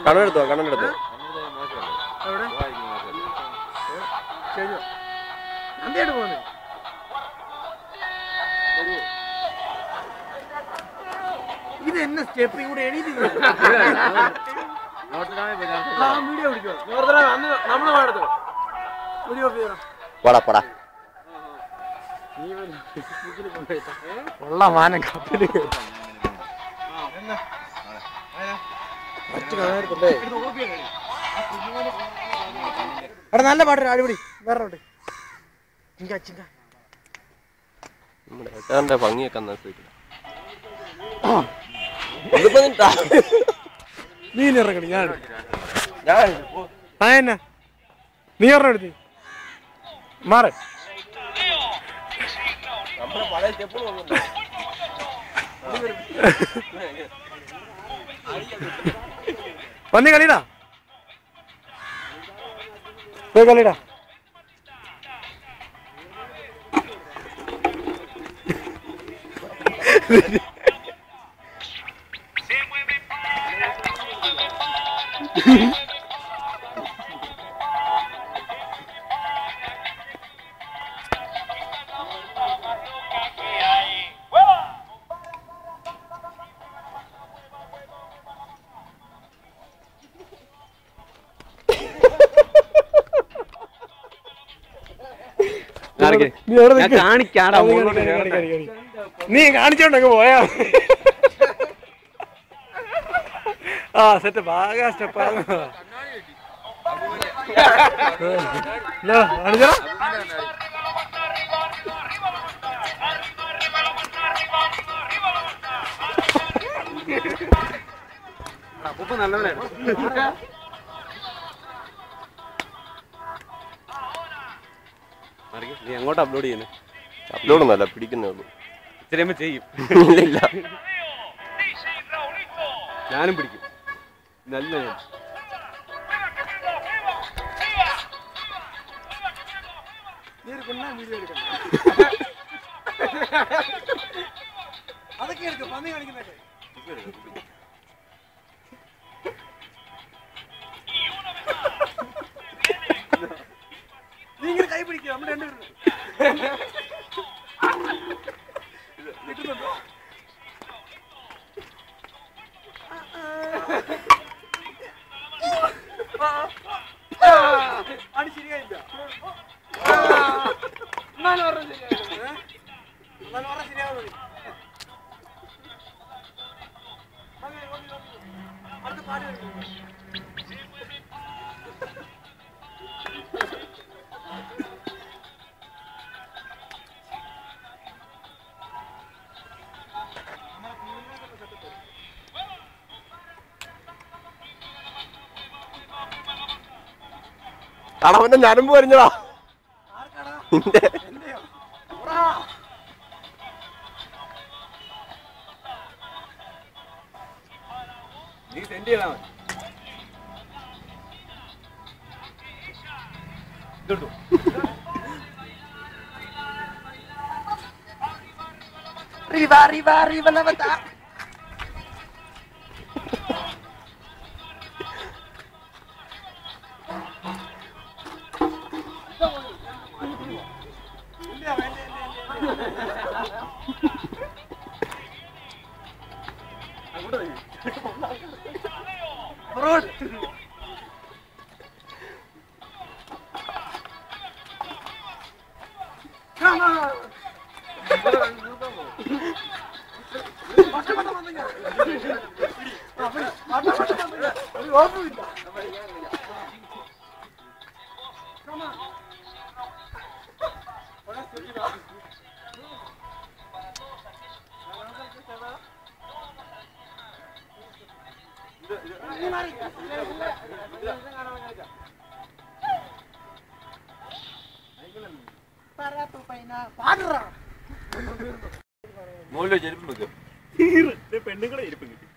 കണ്ണെടുത്തോ കണ്ണെടുത്തോ എന്തിയായിട്ട് പോന്നെ ഇത് എന്നെ സ്റ്റെപ്പിൽ കൂടെ എണീറ്റ് വീഡിയോ പിടിക്കോ നമ്മള് പാടത്തോ വീഡിയോ പടാ പടാ ഉള്ള മാനം കപ്പില് നല്ല പാട്ട് അടിപൊളി വേറെ ഏട്ടാന്റെ ഭംഗിയൊക്കെ നീ ഇറങ്ങണി ഞാൻ എന്നാ നീ പറഞ്ഞ എടുത്ത് മാറ് വന്നി കളിടാ പോയി കളിടാ നീ കാണിച്ചോണ്ടൊക്കെ പോയാ ആ സെറ്റ് ബാഗ സ്റ്റെപ്പ് നീ എങ്ങോട്ട് അപ്ലോഡ് ചെയ്യുന്നത്? അപ്ലോഡ് ഒന്നല്ല, പിടിക്കുന്നേ ഉള്ളൂ. ഇത്രയുമ്പോ ചെയ്യും. ഇല്ല ഞാനും പിടിക്കും. നല്ല അതൊക്കെ എടുക്കും പന്നി കാണിക്കുന്നൊക്കെ. നീ ഇങ്ങനെ കൈ പിടിക്കുക നമ്മുടെ രണ്ടുപേരും കിട്ടുന്നുണ്ടോ? അത് ശരിയായില്ല. എന്നാലും പറഞ്ഞ ശരിയായില്ല. എന്നാലും പറഞ്ഞ ശരിയാവുന്നു. അടുത്ത പാടി അവന്റെ ഞരമ്പ് വരിഞ്ഞതാ. നീ സെൻഡ് ചെയ്താ മതി. Arriva, arriva, arriva la vata. മോളിലെ ചെരുപ്പ് വെക്കും പെണ്ണുങ്ങളെ ഇരിപ്പ് കിട്ടി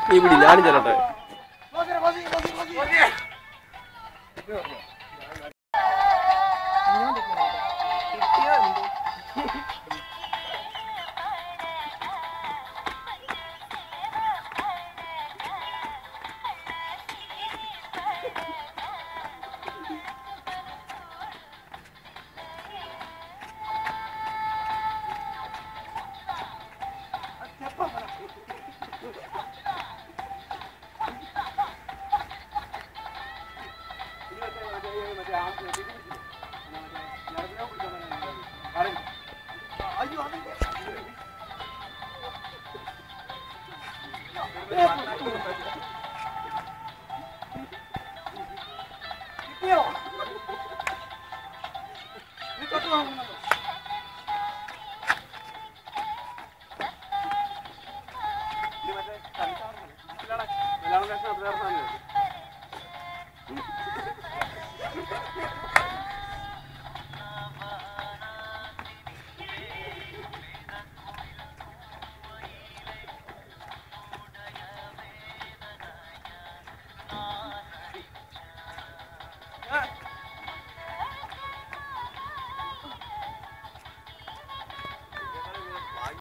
നീ പിടി ഞാനും ചെല്ലട്ടെ